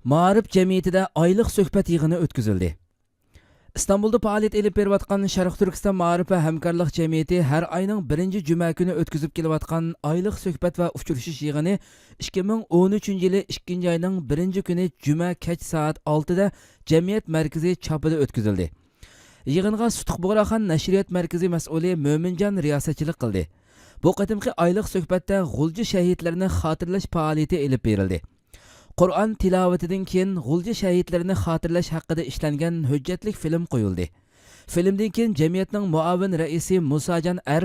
Ma'arif jamiyatida oylik suhbat yig'ini o'tkazildi. İstanbulda faoliyat elib berayotgan Sharq Turkiston Ma'arif va hamkorlik jamiyati har oyning 1-juma kuni o'tkazib kelayotgan oylik suhbat va uchrashish yig'ini 2013-yili 2-oyning 1-kuni juma kech soat 6da jamiyat markaziy chopida o'tkazildi. Yig'inga Sutuq Bo'g'raxon nashriyat markazi mas'uli Mo'minjon riyosatchilik qildi. Bu qatimqi oylik suhbatda G'ulji shahidlarini xotirlash faoliyati elib berildi. Qur'on tilovatidan keyin G'ulji shahidlarini xotirlash haqida ishlangan hujjatlik film qo'yildi. Filmdan keyin jamiyatning muavin raisi Musajon Ar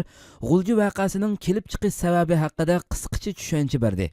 G'ulji voqeasining kelib chiqish sababi haqida qisqacha tushuncha berdi.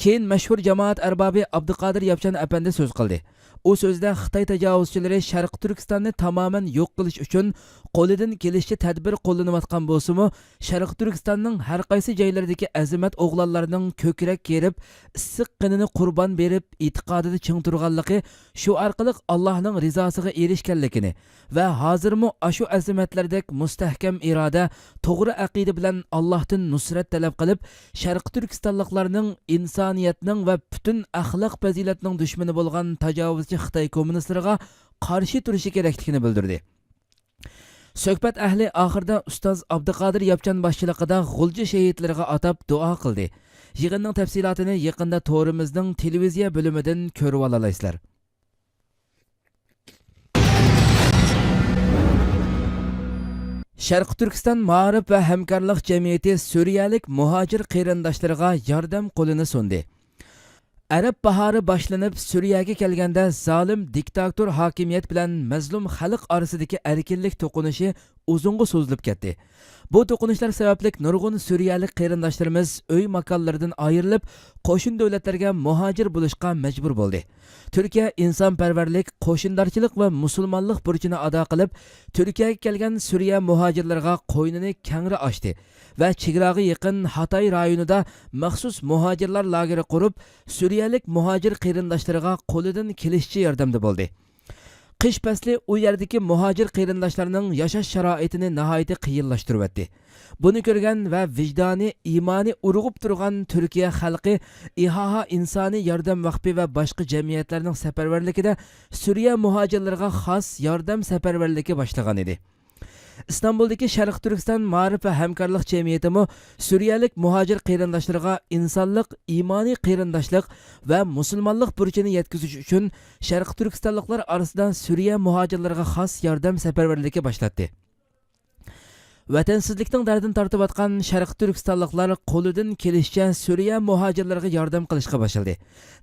Keyin mashhur jamoat arbobi Abduqodir Yapchan apandi so'z qildi. U so'zda Xitoy tajovuzchilari Sharq Turkistonni tamoman yo'q qilish uchun qo'lidan kelishicha tadbir qo'llanayotgan bo'lsa-mu, Sharq Turkistonning har qaysi joylaridagi azimat o'g'lonlarning ko'krak kerib, issiq qinini qurbon berib, e'tiqodida ching turganligi, shu orqali Allohning rizosiga erishganligini va hozirmi ashu azimatlardek mustahkam iroda, to'g'ri aqida bilan Allohdan nusrat talab qilib, Sharq Turkistonliklarning insoniyatning va butun axloq fazilatning dushmani bo'lgan tajovuzchi Xitoy kommunistlariga qarshi turishi kerakligini bildirdi. Suhbat ahli oxirida ustoz Abduqodir Yapchan boshchiligida G'ulji shahidlariga atab duo qildi. Yig'inning tafsilotini yaqinda to'rimizning televiziya bo'limidan ko'rib olasizlar. Sharq Turkiston Ma'arif va hamkorlik jamiyati suriyalik muhojir qarindoshlariga yordam qo'lini sundi. Arab bahori boshlanib Suriyaga kelganda zolim diktator hokimiyat bilan mazlum xalq orasidagi erkinlik to'qinishi uzunga so'zilib ketdi. Bu to'qinishlar sababli nurg'un suriyalik qarindoshlarimiz uy makonlaridan ayrilib, qo'shni davlatlarga muhojir bo'lishga majbur bo'ldi. Turkiya insonparvarlik, qo'shindorchilik va musulmonlik burchini ado qilib, Turkiyaga kelgan Suriya muhojirlarga qo'ynini kengri ochdi va chegaraga yaqin Hatay rayonida maxsus muhojirlar lageri qurib, suriyalik muhojir qarindoshlariga qo'lidan kelishicha yordamda bo'ldi. Qish fasli u yerdagi muhojir qarindoshlarning yashash sharoitini nihoyatda qiyinlashtirib o'tdi. Buni ko'rgan va vijdoni, iymoni urg'ib turgan Turkiya xalqi IHA insoniy yordam vaqfi va boshqa jamiyatlarning safarbarligida Suriya muhojirlariga xos yordam safarbarligi boshlagan edi. İstanbul'daki Sharq Turkiston Ma'arif va hamkorlik jamiyatimi suriyalik muhojir qarindoshlariga insonlik, iymoniy qarindoshlik va musulmonlik burchini yetkazish uchun Sharq Turkistonliklar orasida Suriya muhojirlariga xos yordam safarbarligi boshlatdi. Vatansizlikning dardini tortib atgan Sharq Turkistonliklar qo'lidan kelishicha Suriya muhojirlariga yordam qilishga boshladi.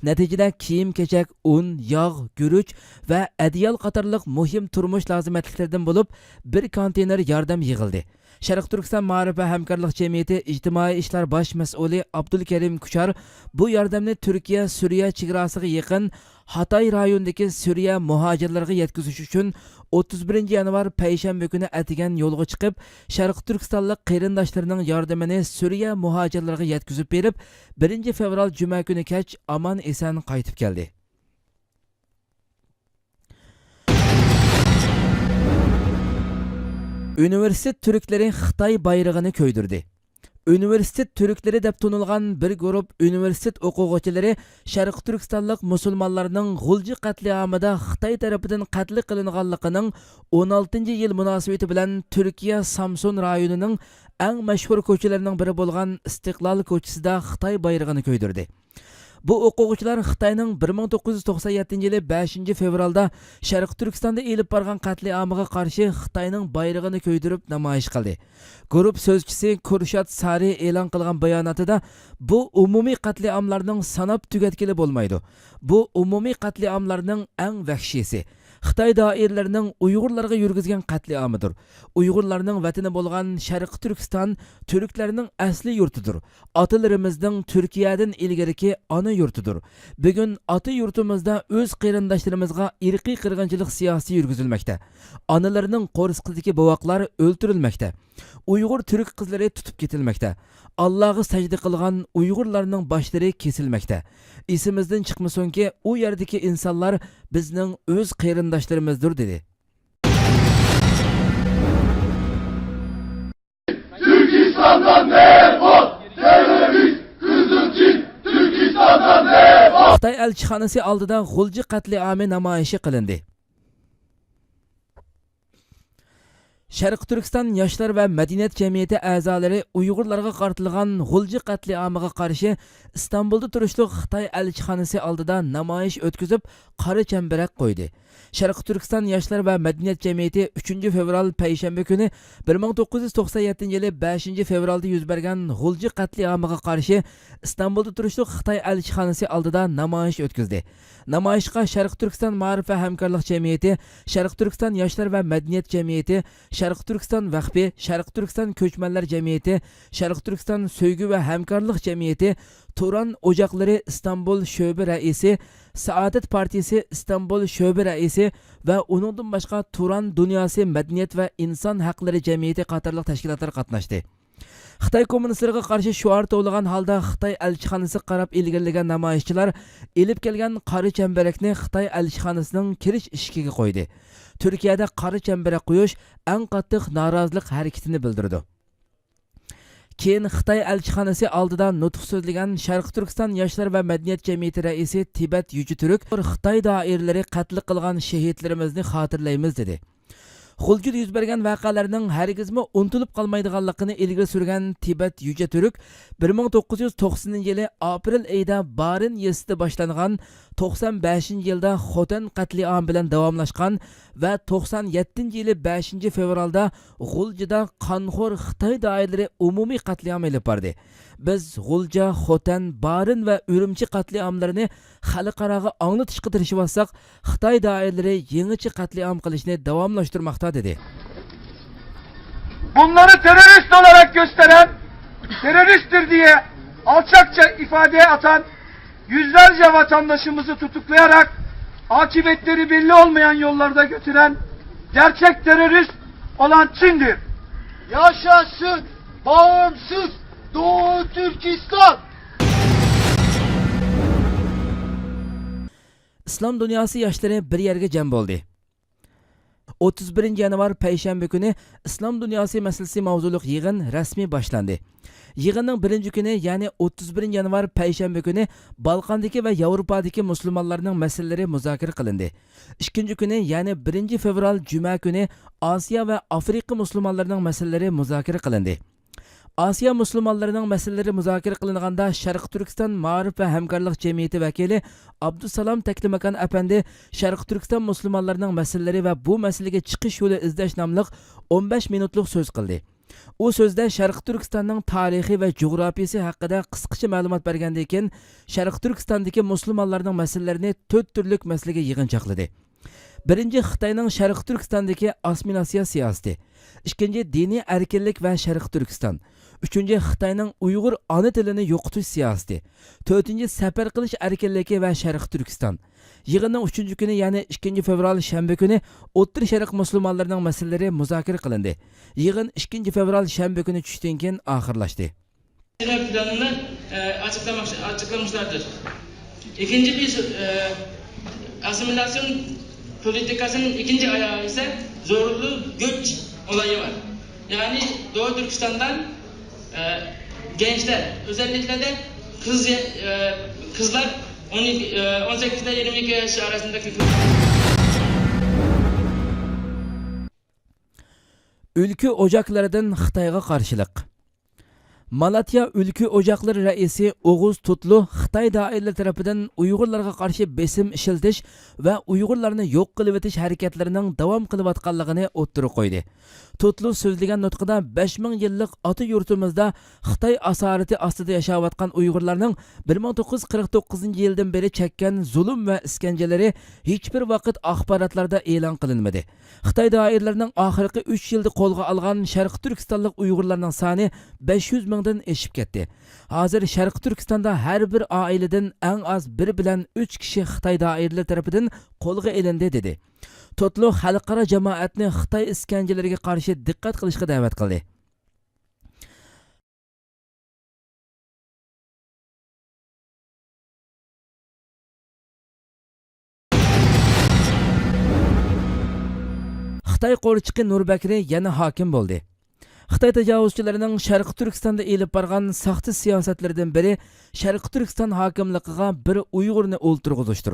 Natijada kiyim-kechak, un, yog', guruch va adyal qatorliq muhim turmush lozimatliklaridan bo'lib, bir konteyner yordam yig'ildi. Sharq Turkiston Ma'arif va hamkorlik jamiyati ijtimoiy ishlar bosh mas'uli Abdulkarim Kuchar bu yordamni Turkiya Suriya chegarasiga yaqin Hatay rayonidagi Suriya muhojirlariga yetkazish uchun 31 yanvar payshanba kuni atigan yo'lga chiqib, Sharq Turkistonlik qarindoshlarining yordamini Suriya muhojirlariga yetkazib berib, 1 fevral juma kuni kech omon eson qaytib keldi. Üniversitet Türkleri Xitoy bayrog'ini ko'ydirdi. Üniversitet Türkleri deb tanilgan bir guruh üniversitet o'quvchilari Sharq Turkistonlik musulmonlarning G'ulji qatliamida Xitoy tarafidan qatl qilinganligining 16-yil munosabati bilan Turkiya Samsun rayonining eng mashhur ko'chalarining biri bo'lgan Istiqlol ko'chasida Xitoy bayrog'ini ko'ydirdi. Bu o'quvchilar Xitoyning 1997-yili 5 fevralda Sharq Turkistonda elib borgan qatliamiga qarshi Xitoyning bayrog'ini ko'ydirib namoyish qildi. Guruh so'zchisi Kurshad Sari e'lon qilgan bayonotida bu umumiy qatliamlarning sanab tugatkili bo'lmaydi. Bu umumiy qatliamlarning eng vahshiysi. Xitoy doiralarining Uyg'urlarga yurgizgan qatliamidir. Uyg'urlarning vatani bo'lgan Sharq Turkiston Turklarning asli yurtidir. Otalarimizning Turkiyadan ilgariki ona yurtidir. Bugun ota yurtimizda o'z qarindoshlarimizga irqiy qirg'inchilik siyosiy yurgizilmoqda. Onalarining qo'rsqidagi bovoqlar o'ldirilmoqda. Uyg'ur Türk qizlari tutib ketilmoqda. Allohga sajda qilgan Uyg'urlarning boshlari kesilmoqda. Esimizdan chiqmasunki, u yerdagi insonlar bizning o'z qarindoshlarimizdir dedi. Türkistan'dan defol! Terörist, kızıl Çin! Türkistan'dan defol! Xitoy elchixonasi oldida G'ulji qatliami namoyishi qilindi. Sharq Turkiston yoshlar va madaniyat jamiyati a'zolari Uyg'urlarga qaratilgan G'ulji qatliamiga qarshi Istanbulda turishliq Xitoy elchixonasi oldida namoyish o'tkazib, qora chambarak qo'ydi. Sharq Turkiston yoshlar va madaniyat jamiyati 3 fevral payshanba kuni 1997 yili 5 fevralda yuz bergan G'ulji qatliamiga qarshi Istanbulda turishliq Xitoy elchixonasi oldida namoyish o'tkazdi. Namoyishga Sharq Turkiston ma'rif va hamkorlik jamiyati, Sharq Turkiston yoshlar va madaniyat jamiyati, Sharq Turkiston vaqfi, Sharq Turkiston ko'chmanlar jamiyati, Sharq Turkiston so'ygi va hamkorlik jamiyati, Turan Ocaqları İstanbul Şöbe Raisi, Saadet Partisi İstanbul Şöbe Raisi ve onundan başka Turan Dünyası Medeniyet ve İnsan Hakları Cemiyeti qatarlıq təşkilatlar qatnaşdı. Xitoy kommunistlarga qarshi shuar to'lg'an holda Xitoy elchixonasi qarab ilgirlagan namoyishchilar elib kelgan qora chambarakni Xitoy elchixonasining kirish eshigiga qo'ydi. Turkiyada qora chambarak qo'yish eng qattiq norozilik harakatini bildirdi. Keyin Xitoy elchixonasi oldida nutq so'zlagan Sharq Turkiston yoshlar va madaniyat jamiyati raisi Tibat Yuji Turk Xitoy doiralari qatl qilgan shahidlarimizni xotirlaymiz dedi. G'uljida yuz bergan voqealarning hargizmi unutilib qolmaydiganligini ilgari surgan Tibat Yuji Turk 1990-yili aprel oyida Barin yesida boshlangan 95-yilda Xotan qatliami bilan davomlashgan va 97-yili 5 fevralda G'uljida qonxo'r Xitoy doiralari umumiy qatliam olib bordi. Biz G'ulja, Xotan, Barin va Urumchi qatliamlarini xalqaroga anglatishga tirishib Xitoy doiralari yangicha qatliam qilishni davomlashtirmoqda dedi. Bunları terörist olarak gösteren, teröristtir diye alçakça ifadeye atan yüzlerce vatandaşımızı tutuklayarak akıbetleri belli olmayan yollarda götüren gerçek terörist olan Çin'dir. Yaşasın bağımsız Doğu Türkistan! İslam dünyası yoshları bir yerga jam bo'ldi. 31 yanvar payshanba kuni İslam dünyası masalasi mavzuliq yig'in rasmiy boshlandi. Yig'inning birinchi kuni, ya'ni 31 yanvar payshanba kuni Balqandagi va Yevropadagi musulmonlarning masalalari muzokara qilindi. Ikkinchi kuni, ya'ni 1 fevral juma kuni Osiyo va Afrika musulmonlarining masalalari muzokara qilindi. Osiyo musulmonlarining masalalari muzokara qilinganda Sharq Turkiston ma'rif va hamkorlik jamiyati vakili Abdusalom Taklimakan apandi Sharq Turkiston musulmonlarining masalalari va bu masalaga chiqish yo'li izlash nomli 15 minutlik so'z qildi. U so'zda Sharq Turkistonning tarixi va jo'grafiyasi haqida qisqacha ma'lumot bergandan keyin Sharq Turkistondagi musulmonlarning masalalarini 4 turlik masalaga yig'inchoqladi. Birinchi, Xitoyning Sharq Turkistondagi assimilyatsiya siyosati. Ikkinchi, diniy erkinlik va Sharq Turkiston. Üçüncü, Xitoyning Uyg'ur ona tilini yo'qotish siyosati. To'rtinchi, safar qilish erkinligi va Sharq Turkiston. Yig'inning 3-chi kuni, ya'ni 2 fevral shanba kuni O'rta Sharq musulmonlarining masalalari muzokara qilindi. Yig'in 2 fevral shanba kuni tushdan keyin oxirlashdi. Planını açıklamışlardır. İkinci bir asimilasyon politikasının ikinci ayağı ise zorunlu göç olayı var. Yani Doğu Türkistan'dan gençler, özellikle de kızlar 18 ile 22 yaş arasındaki Ülkü ocaklardan Xitoyga qarshilik. Malatya Ülkü Ocakları Raisi Oğuz Tutlu Xitoy doiralari tarafidan Uyg'urlarga qarshi besim ishiltish va Uyg'urlarni yo'q qilib etish harakatlarining davom qilayotganligini o'ttirib qo'ydi. Tutlu so'zlagan nutqida 5000 yillik ota yurtimizda Xitoy asorati ostida yashayotgan Uyg'urlarning 1949-yildan beri chekkan zulm va iskanjalari hech bir vaqt axborotlarda e'lon qilinmadi. Xitoy doiralarining oxirgi 3 yilda qo'lga olgan Sharq Turkistonlik Uyg'urlarning soni 500 mingdan eshib ketdi. Hozir Sharq Turkistonda har bir oiladan eng az 1 bilan 3 kishi Xitoy doiralari tarafidan qo'lga olindi dedi. Tutlu xalqaro jamoatni Xitoy iskanjalariga qarshi diqqat qilishga da'vat qildi. Xitoy qo'rchiqi Nurbakri yana hokim bo'ldi. Xitoy tajovuzchilarining Sharqi Turkistonda elib borgan saxta siyosatlaridan biri Sharqi Turkiston hokimligiga bir Uyg'urni o'ltirg'izishdir.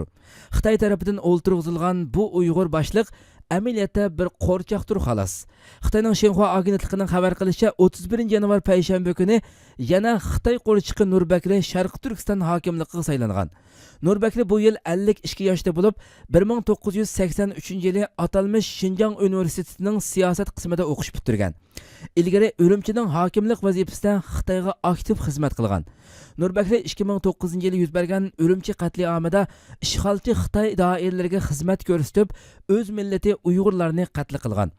Xitoy tarafidan o'ltirg'izilgan bu Uyg'ur boshliq amaliyotda bir qo'rchoqdir xolos. Xitoyning Xinhua agentligining xabar qilishicha 31 yanvar payshanba kuni yana Xitoy qo'rchiqi Nurbakli Sharqi Turkiston hokimligiga saylangan. Nurbakli bu yil 52 yoshda bo'lib, 1983-yili atalmış Xinjiang universitetining siyosat qismida o'qish bitirgan. Ilgari Urumchining hokimlik vazifasida Xitoyga aktiv xizmat qilgan. Nurbakli 2009-yili yuz bergan Urumchi qatliamida ishg'olchi Xitoy doiralariga xizmat ko'rsatib, o'z millati Uyg'urlarni qatl qilgan.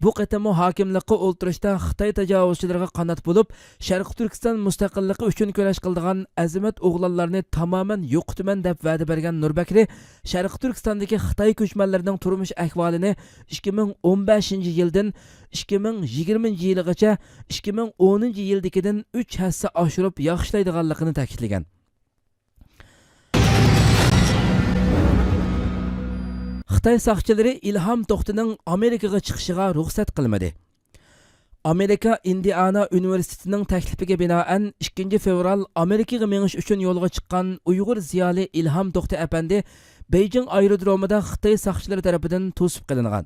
Bu qatamı hokimlikqa o'ltirishda Xitoy tajovuzchilariga qanot bo'lib, Sharq Turkiston mustaqilligi uchun kurash qildigan azimat o'g'lonlarni tamoman yo'qotaman deb va'da bergan Nurbakli, Sharq Turkistondagi Xitoy ko'chmanlarining turmush ahvolini 2015-yildan 2020-yilgacha 2010-yildagidan 3 hassa oshirib yaxshilaydiganligini ta'kidlagan. Xitoy saqchilari İlham To'xtining Amerikaga chiqishiga ruxsat qilmadi. Amerika Indiana universitetining taklifiga binoan 2 fevral Amerikaga menish uchun yo'lga chiqqan Uyg'ur ziyoli İlham To'xti apandi Beijing aerodromida Xitoy saqchilari tomonidan to'sib qilingan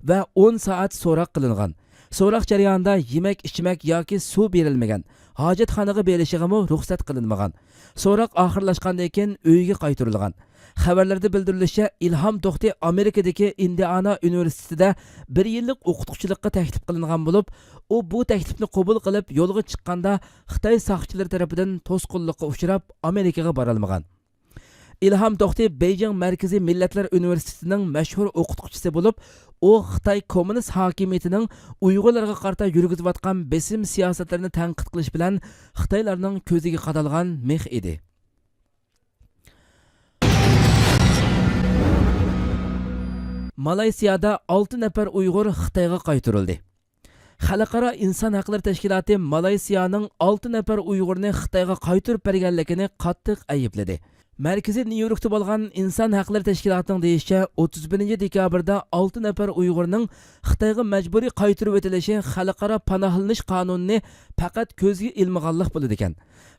va 10 soat so'roq qilingan. So'roq jarayonida yemak-ichmak yoki suv berilmagan. Hojatxonaga berishiga ruxsat qilinmagan. So'roq oxirlashgandan keyin uyga qaytarilgan. Xabarlarda bildirilishicha, İlham To'xti Amerikadagi Indiana universitetida 1 yillik o'qituvchilikka taklif qilingan bo'lib, u bu taklifni qabul qilib yo'lga chiqqanda Xitoy saqchilari tomonidan to'sqinlikka uchrab Amerikaga bora olmagan. İlham To'xti Beijing Markaziy Millatlar universitetining mashhur o'qituvchisi bo'lib, u Xitoy kommunist hokimiyatining Uyg'urlarga qarata yurgizayotgan besim siyosatlarini tanqid qilish bilan Xitoylarning ko'ziga qadalgan mix edi. Malaysiyada 6 nafar Uyg'ur Xitoyga qaytarildi. Xalqaro inson haqlari tashkiloti Malaysiyaning 6 nafar Uyg'urni Xitoyga qaytarib berganligini qattiq aybladi. Markaziy Nyu-Yorkda bo'lgan inson haqlari tashkilotining deyishicha, 31 dekabrda 6 nafar Uyg'urning Xitoyga majburiy qaytarib o'tilishi xalqaro panohlanish qonunini faqat ko'zga ilmaganlik bo'ladi ekan.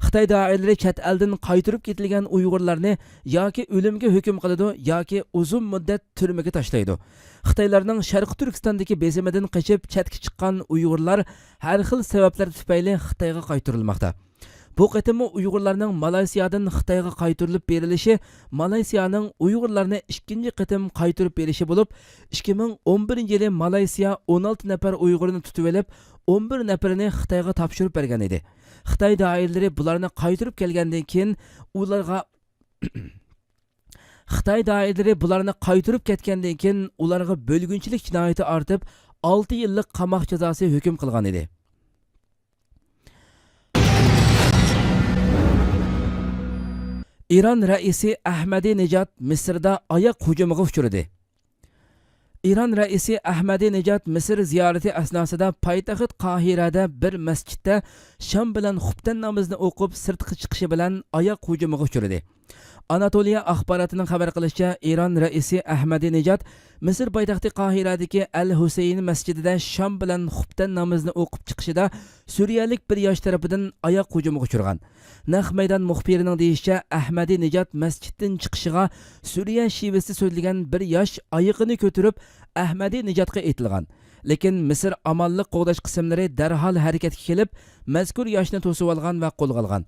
Xitoy doiralari chet eldan qaytarib ketilgan Uyg'urlarni yoki o'limga hukm qiladi yoki uzun muddat turmaga tashlaydi. Xitoylarning Sharq Turkistondagi bezimidan qochib chetga chiqqan Uyg'urlar har xil sabablar tufayli Xitoyga qaytarilmoqda. Bu qatimı Uyg'urlarning Malaysiyadan Xitoyga qaytarilib berilishi Malaysiyaning Uyg'urlarni ikkinchi qatim qaytarib berishi bo'lib, 2011-yili Malaysiya 16 nafar Uyg'urni tutib olib, 11 nafarini Xitoyga topshirib bergan edi. Xitoy doiralari bularni qaytarib kelgandan keyin ularga bo'lgunchilik jinoyati ortib 6 yillik qamoq jazosi hukm qilgan edi. İran raisi Ahmadinejad Misrda oyoq hujumiga uchradi. İran raisi Ahmadinejad Misr ziyarati asnosida poytaxt Qohirada bir masjidda sham bilan xubtan namozini o'qib sirtqa chiqishi bilan oyoq hujumiga uchradi. Anatoliya axborotining xabar qilishicha, İran raisi Ahmadinejad Misr poytaxti Qohiradagi Al-Husayn masjidida sham bilan xubtan namozini o'qib chiqishida Suriyalik bir yosh tarafidan oyoq hujumiga uchragan. Naq maydon muxbirining deyishicha, Ahmadinejad masjiddan chiqishiga Suriya shivasi so'zlagan bir yosh oyoqini ko'tarib Ahmadinejadga etilgan. Lekin Misr amonlik qo'g'dash qismlari darhol harakatga kelib, mazkur yoshni to'sib olgan va qo'lga olgan.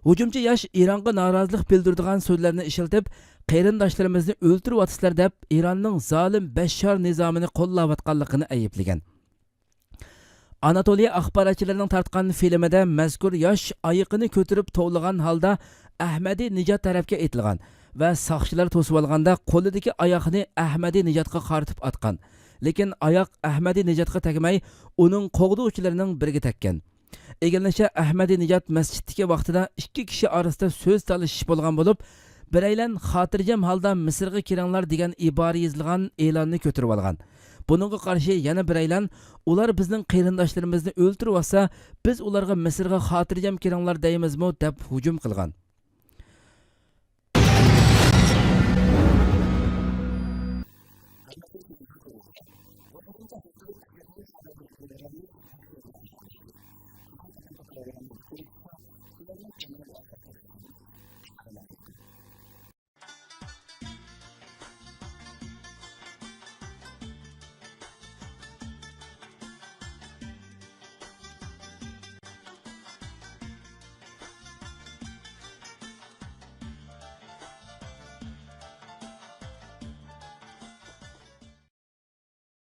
Hujumchi yosh Ironga norozilik bildiradigan so'zlarni ishlatib, qarindoshlarimizni o'ltiryapsizlar deb Ironning zolim Bashar nizomini qo'llayotganligini ayblagan. Anatoliya axborotchilarining tartgan filmida mazkur yosh oyoqini ko'tarib to'g'lagan holda Ahmadinejad tarafga etilgan va soqchilar to'sib olganda qo'lidagi oyoqni Ahmadinejadga qaratib atgan. Lekin oyoq Ahmadinejadga tegmay, uning qo'g'duvchilarining biriga tekkan. Egilincha Ahmadinejad masjiddagi vaqtida 2 kishi orasida so'z talashish bo'lgan bo'lib, biraylan xotirjam holda Misrga kiringlar degan ibora yozilgan e'lonni ko'tarib olgan. Buningga qarshi yana biraylan ular bizning qarindoshlarimizni o'ltirib olsa, biz ularga Misrga xotirjam kiringlar deymizmi deb hujum qilgan.